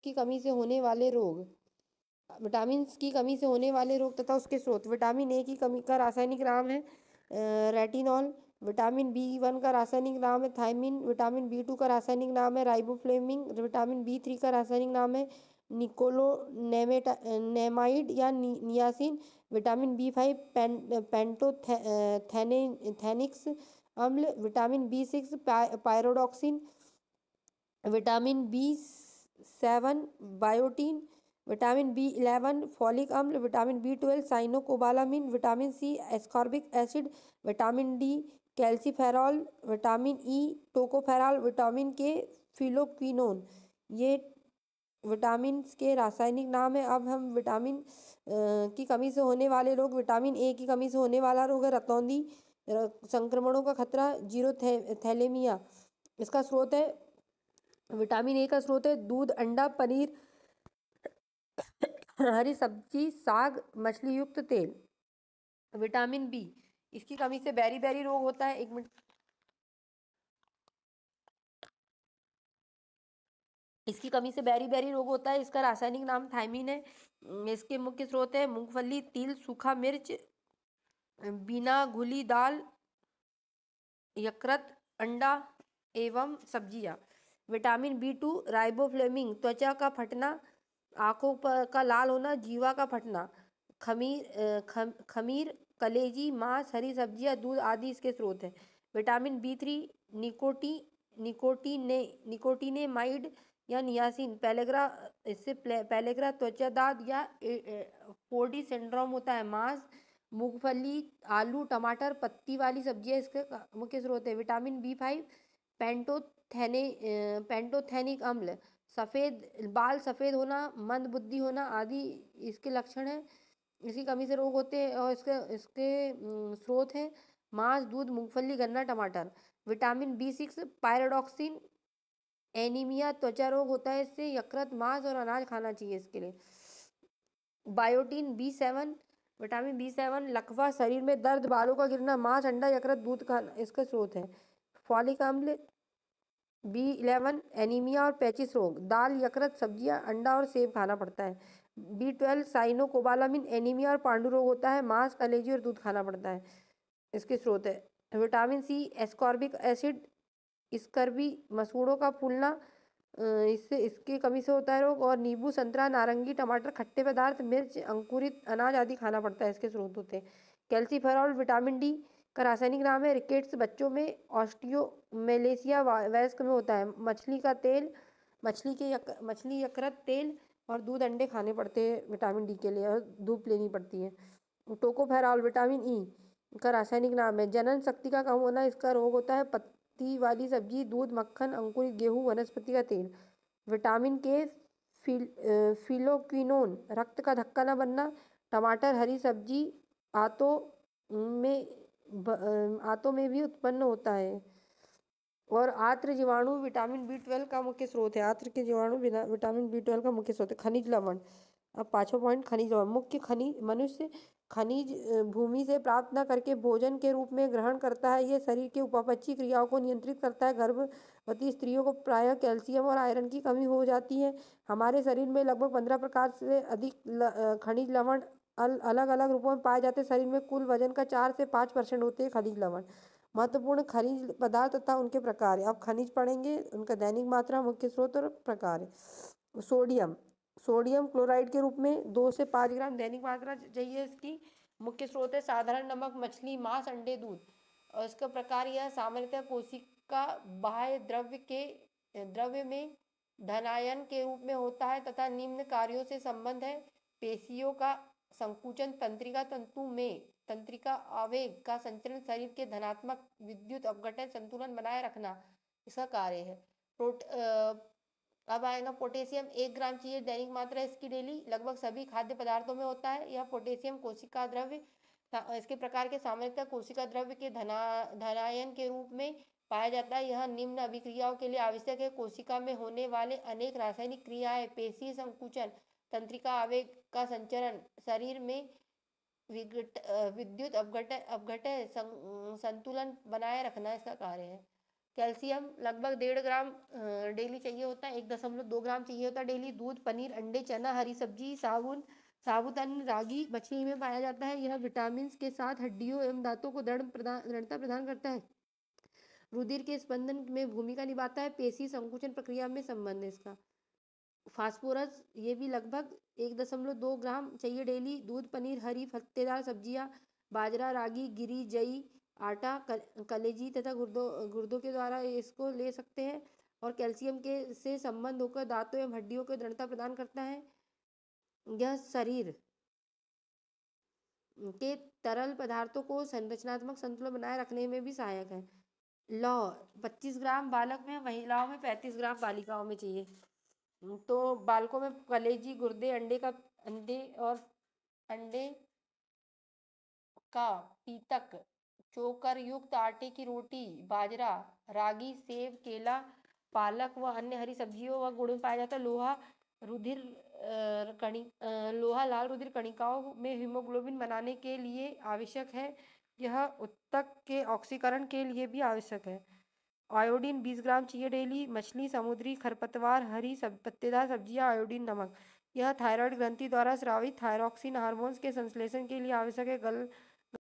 की कमी से होने वाले रोग, विटामिन की कमी से होने वाले रोग तथा उसके स्रोत। विटामिन ए की कमी का रासायनिक नाम है रेटिनॉल। विटामिन बी 1 का रासायनिक नाम है थायमिन। विटामिन बी 2 का रासायनिक नाम है राइबोफ्लेविन। विटामिन बी 3 का रासायनिक नाम है निकोलोनेमाइड या नियासिन। विटामिन बी 5 पेंटोथेनिक्स अम्ल। Vitamin B 6 pyridoxine. Vitamin B 7 biotin. Vitamin B 11 folic अम्ल। Vitamin B 12 cyanocobalamin. Vitamin C ascorbic acid. Vitamin D calciferol. Vitamin E tocopherol. Vitamin K phylloquinone. ये vitamin के रासायनिक नाम है। अब हम विटामिन की कमी से होने वाले रोग। विटामिन ए की कमी से होने वाला रोग है रतौंधी, संक्रमणों का खतरा, जीरो थैलेमिया। इसका स्रोत है, विटामिन ए का स्रोत है दूध, अंडा, पनीर, हरी सब्जी, साग, मछली युक्त तेल। विटामिन बी, इसकी कमी से बैरी बैरी रोग होता है। 1 मिनट। इसकी कमी से बैरी बैरी रोग होता है। इसका रासायनिक नाम थायमिन है। इसके मुख्य स्रोत है मूंगफली, तिल, सूखा मिर्च, बिना घुली दाल, यकृत, अंडा एवं सब्जियां। विटामिन बी 2 राइबोफ्लेविन, त्वचा का फटना, आंखों पर का लाल होना, जीवा का फटना, खमीर, कलेजी, मांस, हरी सब्जियां, दूध आदि इसके स्रोत हैं। विटामिन बी 3 निकोटीनेमाइड या नियासिन, पेलेग्रा, इससे पेलेग्रा त्वचा दाद या फोडी सिंड्रोम होता है। मांस, मूंगफली, आलू, टमाटर, पत्ती वाली सब्जियां इसके मुख्य स्रोत है। विटामिन बी 5 पेंटोथेनिक अम्ल, सफ़ेद बाल, सफ़ेद होना, मंद बुद्धि होना आदि इसके लक्षण हैं। इसकी कमी से रोग होते हैं और इसके इसके स्रोत हैं मांस, दूध, मूंगफली, गन्ना, टमाटर। विटामिन बी 6 पायरोडॉक्सिन, एनीमिया, त्वचा रोग होता है इससे। यकृत, मांस और अनाज खाना चाहिए इसके लिए। बायोटीन बी 7, विटामिन बी 7 लकवा, शरीर में दर्द, बालों का गिरना, मांस, अंडा, यकृत, दूध का इसका स्रोत है। फॉलिक अम्ल बी 11 एनीमिया और पेचिस रोग, दाल, यकृत, सब्जियां, अंडा और सेब खाना पड़ता है। बी 12 साइनोकोबालामिन, एनीमिया और पांडु रोग होता है। मांस, कलेजी और दूध खाना पड़ता है। इसके स्रोत है vitamin C ascorbic acid, scurvy, मसूड़ों का फूलना, इससे इसकी कमी से होता है रोग। और नींबू, संतरा, नारंगी, टमाटर, खट्टे पदार्थ, मिर्च, अंकुरित अनाज आदि खाना पड़ता है। इसके स्रोत होते हैं कैल्सीफेरॉल। विटामिन डी का रासायनिक नाम है रिकेट्स, बच्चों में ऑस्टियोमेलेसिया, वयस्क में होता है। मछली का तेल, मछली, यकृत, तेल और दूध, अंडे खाने पड़ते हैं विटामिन डी के लिए, और धूप लेनी पड़ती है। टोकोफेरॉल विटामिन ई का रासायनिक नाम है जनन शक्ति का कम होना, इसका रोग होता है। पत्ती वाली सब्जी, दूध, मक्खन, अंकुरित गेहूं, वनस्पति का तेल। विटामिन के फिलोक्विनोन, रक्त का धक्का न बनना, टमाटर, हरी सब्जी, आंतों में आंतों में भी उत्पन्न होता है। और आंत्र जीवाणु विटामिन बी 12 का मुख्य स्रोत है। आंत्र के जीवाणु विटामिन बी 12 का मुख्य स्रोत है। खनिज लवण। अब 5वां पॉइंट, खनिज लवण। मुख्य खनिज, मनुष्य खनिज भूमि से प्राप्त न करके भोजन के रूप में ग्रहण करता है। ये शरीर के उपापचयी क्रियाओं को नियंत्रित करता है। गर्भवती स्त्रियों को प्रायः कैल्शियम और आयरन की कमी हो जाती है। हमारे शरीर में लगभग 15 प्रकार से अधिक खनिज लवण अलग अलग रूपों में पाए जाते हैं। शरीर में कुल वजन का 4 से 5% होते हैं खनिज लवण। महत्वपूर्ण खनिज पदार्थ तथा उनके प्रकार। अब खनिज पढ़ेंगे, उनका दैनिक मात्रा, मुख्य स्रोत और प्रकार। सोडियम, सोडियम क्लोराइड के रूप में 2 से 5 ग्राम दैनिक मात्रा चाहिए इसकी। मुख्य स्रोत है साधारण नमक, मछली, मांस, अंडे, दूध। और इसका प्रकार यह सामान्यतः कोशिका बाह्य द्रव्य में धनायन के रूप में होता है तथा निम्न कार्यों से संबंध है। पेशियों का संकुचन, तंत्रिका आवेग का संचरण, शरीर के धनात्मक विद्युत अपघटन, संतुलन बनाए रखना इसका कार्य है। अब आएगा पोटेशियम। 1 ग्राम चाहिए दैनिक मात्रा इसकी डेली। लगभग सभी खाद्य पदार्थों में होता है यह पोटेशियम। कोशिका द्रव्य, इसके प्रकार के सामान्यतः कोशिका द्रव्य के धनायन के रूप में पाया जाता है। यह निम्न अभिक्रियाओं के लिए आवश्यक है। कोशिका में होने वाले अनेक रासायनिक क्रियाएं, पेशीय संकुचन, तंत्रिका आवेग का संचरण, शरीर में विद्युत अपघटन संतुलन बनाए रखना इसका कार्य है। कैल्शियम लगभग 1.5 ग्राम डेली चाहिए होता है, 1.2 ग्राम चाहिए होता है डेली। दूध, पनीर, अंडे, चना, हरी सब्जी, साबुत अन्न, रागी, मछली में पाया जाता है। यह विटामिन के साथ हड्डियों एवं दांतों को दृढ़ता प्रदान करता है। रुधिर के स्पंदन में भूमिका निभाता है। पेशी संकुचन प्रक्रिया में संबंध है इसका। फास्फोरस ये भी लगभग 1.2 ग्राम चाहिए डेली। दूध, पनीर, हरी पत्तेदार सब्जियां, बाजरा, रागी, गिरी, जई, आटा, कलेजी तथा गुर्दों के द्वारा इसको ले सकते हैं। और कैल्शियम के से संबंध होकर दांतों एवं हड्डियों को दृढ़ता प्रदान करता है। यह शरीर के तरल पदार्थों को संरचनात्मक संतुलन बनाए रखने में भी सहायक है। लौह 25 ग्राम बालक में, महिलाओं में 35 ग्राम बालिकाओं में चाहिए। तो बालकों में कलेजी, गुर्दे, अंडे का पीतक, चोकर युक्त आटे की रोटी, बाजरा, रागी, सेब, केला, पालक व अन्य हरी सब्जियों व गुड़ में पाया जाता है। लोहा लाल रुधिर कणिकाओं में हीमोग्लोबिन बनाने के लिए आवश्यक है। यह ऊतक के ऑक्सीकरण के लिए भी आवश्यक है। आयोडीन 20 ग्राम चाहिए डेली। मछली, समुद्री खरपतवार, पत्तेदार सब्जियां, आयोडीन, नमक। यह थायराइड ग्रंथि द्वारा स्रावित थायरॉक्सिन हार्मोन्स के संश्लेषण के लिए आवश्यक है।